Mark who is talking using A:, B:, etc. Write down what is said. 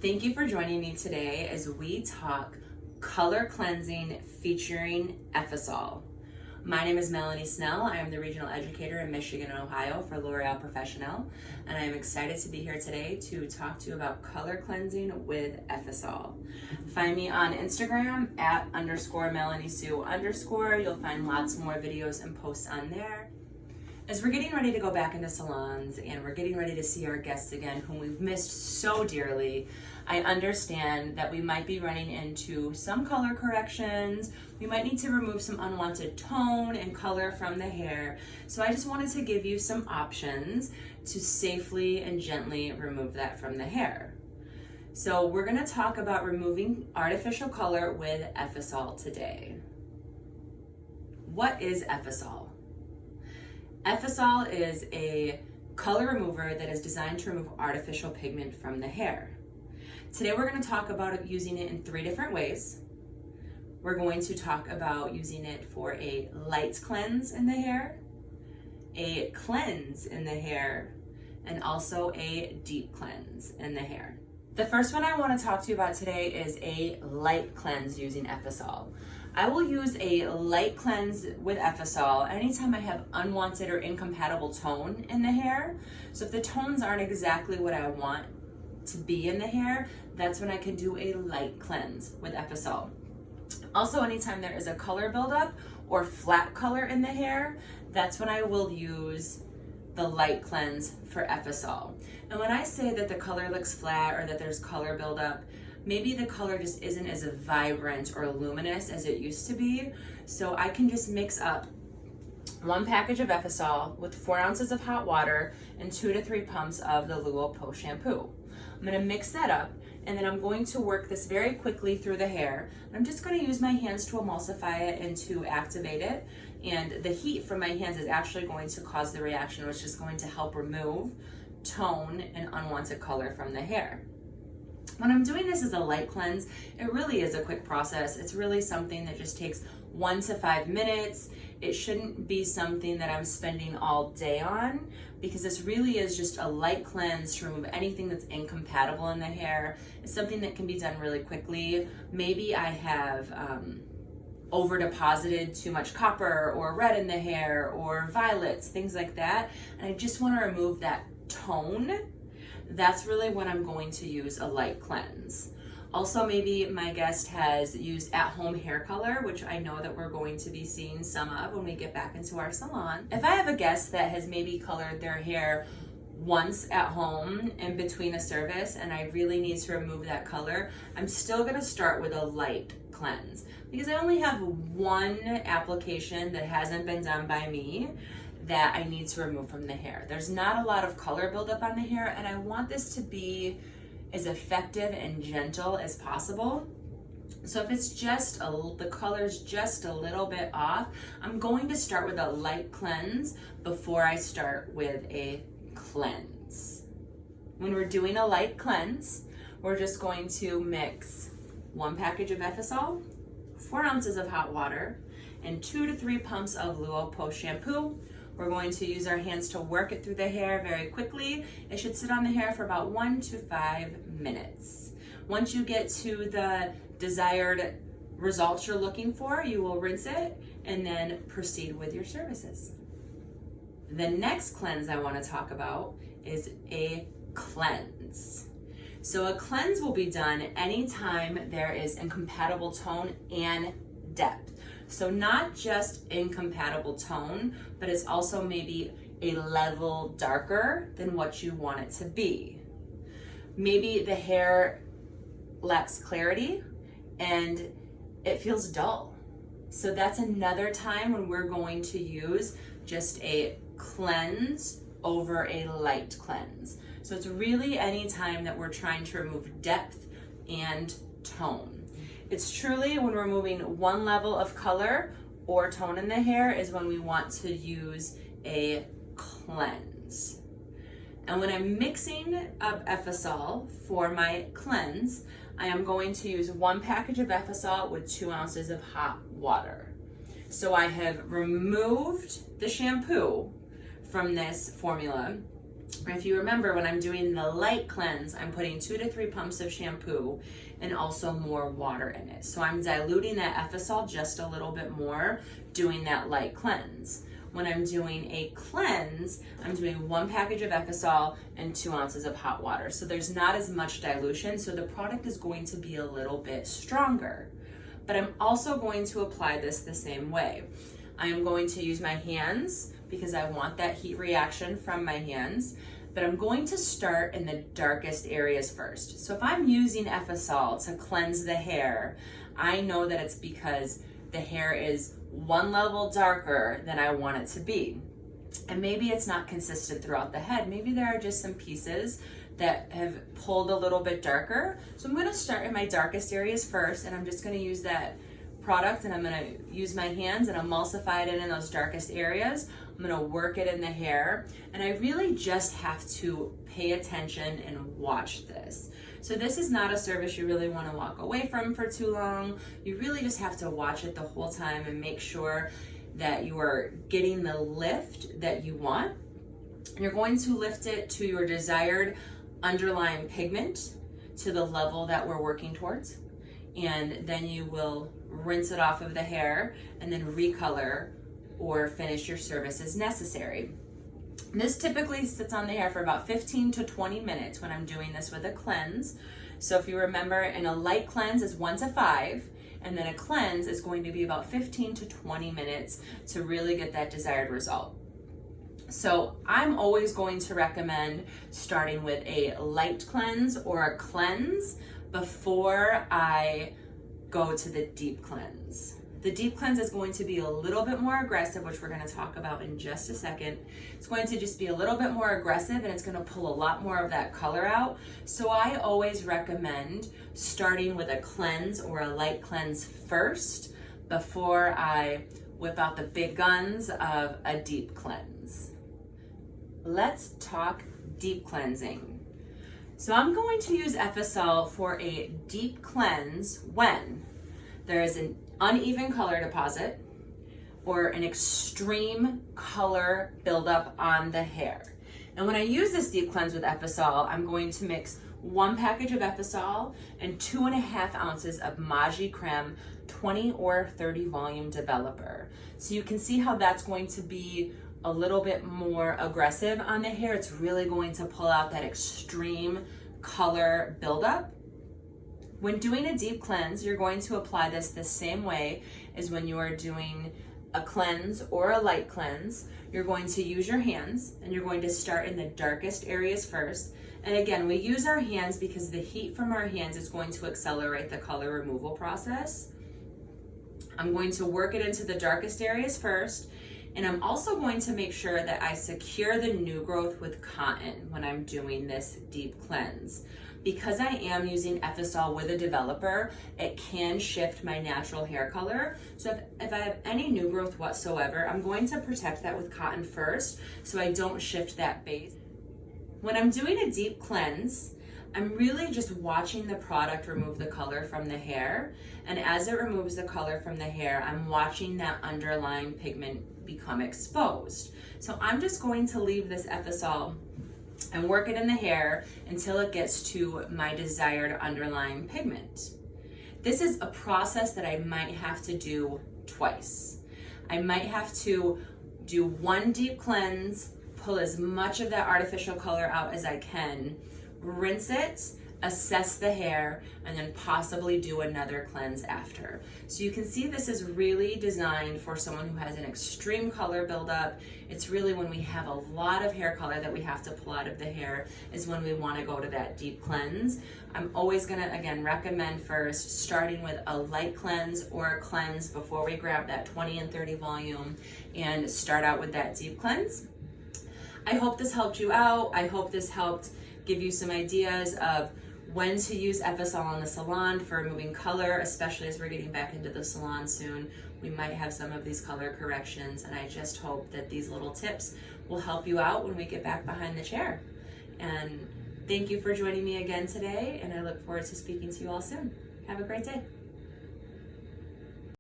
A: Thank you for joining me today as we talk color cleansing featuring Effasol. My name is Melanie Snell. I am the regional educator in Michigan and Ohio for L'Oreal Professional, and I am excited to be here today to talk to you about color cleansing with Effasol. Find me on Instagram at _MelanieSue_. You'll find lots more videos and posts on there. As we're getting ready to go back into salons and we're getting ready to see our guests again, whom we've missed so dearly, I understand that we might be running into some color corrections. We might need to remove some unwanted tone and color from the hair. So I just wanted to give you some options to safely and gently remove that from the hair. So we're gonna talk about removing artificial color with Effasol today. What is Effasol? Effasol is a color remover that is designed to remove artificial pigment from the hair. Today we're going to talk about using it in 3 different ways. We're going to talk about using it for a light cleanse in the hair, a cleanse in the hair, and also a deep cleanse in the hair. The first one I want to talk to you about today is a light cleanse using Effasol. I will use a light cleanse with Effasol anytime I have unwanted or incompatible tone in the hair. So if the tones aren't exactly what I want to be in the hair, that's when I can do a light cleanse with Effasol. Also, anytime there is a color buildup or flat color in the hair, that's when I will use the light cleanse for Effasol. And when I say that the color looks flat or that there's color buildup, maybe the color just isn't as vibrant or luminous as it used to be. So I can just mix up 1 package of Effasol with 4 ounces of hot water and 2 to 3 pumps of the L'Oreal shampoo. I'm gonna mix that up, and then I'm going to work this very quickly through the hair. I'm just gonna use my hands to emulsify it and to activate it. And the heat from my hands is actually going to cause the reaction, which is going to help remove tone and unwanted color from the hair. When I'm doing this as a light cleanse, it really is a quick process. It's really something that just takes 1 to 5 minutes. It shouldn't be something that I'm spending all day on, because this really is just a light cleanse to remove anything that's incompatible in the hair. It's something that can be done really quickly. Maybe I have over deposited too much copper or red in the hair or violets, things like that, and I just want to remove that tone. That's really when I'm going to use a light cleanse. Also, maybe my guest has used at-home hair color, which I know that we're going to be seeing some of when we get back into our salon. If I have a guest that has maybe colored their hair once at home in between a service and I really need to remove that color, I'm still gonna start with a light cleanse because I only have 1 application that hasn't been done by me that I need to remove from the hair. There's not a lot of color buildup on the hair, and I want this to be as effective and gentle as possible. So if it's just the color's just a little bit off, I'm going to start with a light cleanse before I start with a cleanse. When we're doing a light cleanse, we're just going to mix 1 package of Effasol, 4 ounces of hot water, and 2 to 3 pumps of L'Oreal shampoo. We're going to use our hands to work it through the hair very quickly. It should sit on the hair for about 1 to 5 minutes. Once you get to the desired results you're looking for, you will rinse it and then proceed with your services. The next cleanse I want to talk about is a cleanse. So a cleanse will be done anytime there is incompatible tone and depth. So not just incompatible tone, but it's also maybe a level darker than what you want it to be. Maybe the hair lacks clarity and it feels dull. So that's another time when we're going to use just a cleanse over a light cleanse. So it's really any time that we're trying to remove depth and tone. It's truly when we're removing 1 level of color or tone in the hair is when we want to use a cleanse. And when I'm mixing up Effasol for my cleanse, I am going to use 1 package of Effasol with 2 ounces of hot water. So I have removed the shampoo from this formula If you remember, when I'm doing the light cleanse, I'm putting 2 to 3 pumps of shampoo and also more water in it. So I'm diluting that Effasol just a little bit more, doing that light cleanse. When I'm doing a cleanse, I'm doing 1 package of Effasol and 2 ounces of hot water. So there's not as much dilution, so the product is going to be a little bit stronger. But I'm also going to apply this the same way. I am going to use my hands because I want that heat reaction from my hands, but I'm going to start in the darkest areas first. So if I'm using Effasol to cleanse the hair, I know that it's because the hair is 1 level darker than I want it to be. And maybe it's not consistent throughout the head. Maybe there are just some pieces that have pulled a little bit darker. So I'm gonna start in my darkest areas first, and I'm just gonna use that product, and I'm gonna use my hands and emulsify it in those darkest areas. I'm gonna work it in the hair, and I really just have to pay attention and watch this. So this is not a service you really wanna walk away from for too long. You really just have to watch it the whole time and make sure that you are getting the lift that you want. You're going to lift it to your desired underlying pigment, to the level that we're working towards, and then you will rinse it off of the hair and then recolor or finish your service as necessary. This typically sits on the hair for about 15 to 20 minutes when I'm doing this with a cleanse. So if you remember, in a light cleanse is 1 to 5, and then a cleanse is going to be about 15 to 20 minutes to really get that desired result. So I'm always going to recommend starting with a light cleanse or a cleanse before I go to the deep cleanse. The deep cleanse is going to be a little bit more aggressive, which we're going to talk about in just a second. It's going to just be a little bit more aggressive, and it's going to pull a lot more of that color out. So I always recommend starting with a cleanse or a light cleanse first before I whip out the big guns of a deep cleanse. Let's talk deep cleansing. So I'm going to use Effasol for a deep cleanse when there is an uneven color deposit or an extreme color buildup on the hair. And when I use this deep cleanse with Effasol, I'm going to mix 1 package of Effasol and 2.5 ounces of Magi Creme 20 or 30 volume developer. So you can see how that's going to be a little bit more aggressive on the hair. It's really going to pull out that extreme color buildup. When doing a deep cleanse, you're going to apply this the same way as when you are doing a cleanse or a light cleanse. You're going to use your hands, and you're going to start in the darkest areas first. And again, we use our hands because the heat from our hands is going to accelerate the color removal process. I'm going to work it into the darkest areas first, and I'm also going to make sure that I secure the new growth with cotton when I'm doing this deep cleanse. Because I am using Effasol with a developer, it can shift my natural hair color. So if I have any new growth whatsoever, I'm going to protect that with cotton first so I don't shift that base. When I'm doing a deep cleanse, I'm really just watching the product remove the color from the hair. And as it removes the color from the hair, I'm watching that underlying pigment become exposed. So I'm just going to leave this Effasol and work it in the hair until it gets to my desired underlying pigment. This is a process that I might have to do twice. I might have to do 1 deep cleanse, pull as much of that artificial color out as I can, rinse it, assess the hair, and then possibly do another cleanse after. So you can see this is really designed for someone who has an extreme color buildup. It's really when we have a lot of hair color that we have to pull out of the hair is when we want to go to that deep cleanse. I'm always gonna, again, recommend first starting with a light cleanse or a cleanse before we grab that 20 and 30 volume and start out with that deep cleanse. I hope this helped you out. I hope this helped give you some ideas of when to use Effasol in the salon for removing color, especially as we're getting back into the salon soon. We might have some of these color corrections, and I just hope that these little tips will help you out when we get back behind the chair. And thank you for joining me again today, and I look forward to speaking to you all soon. Have a great day.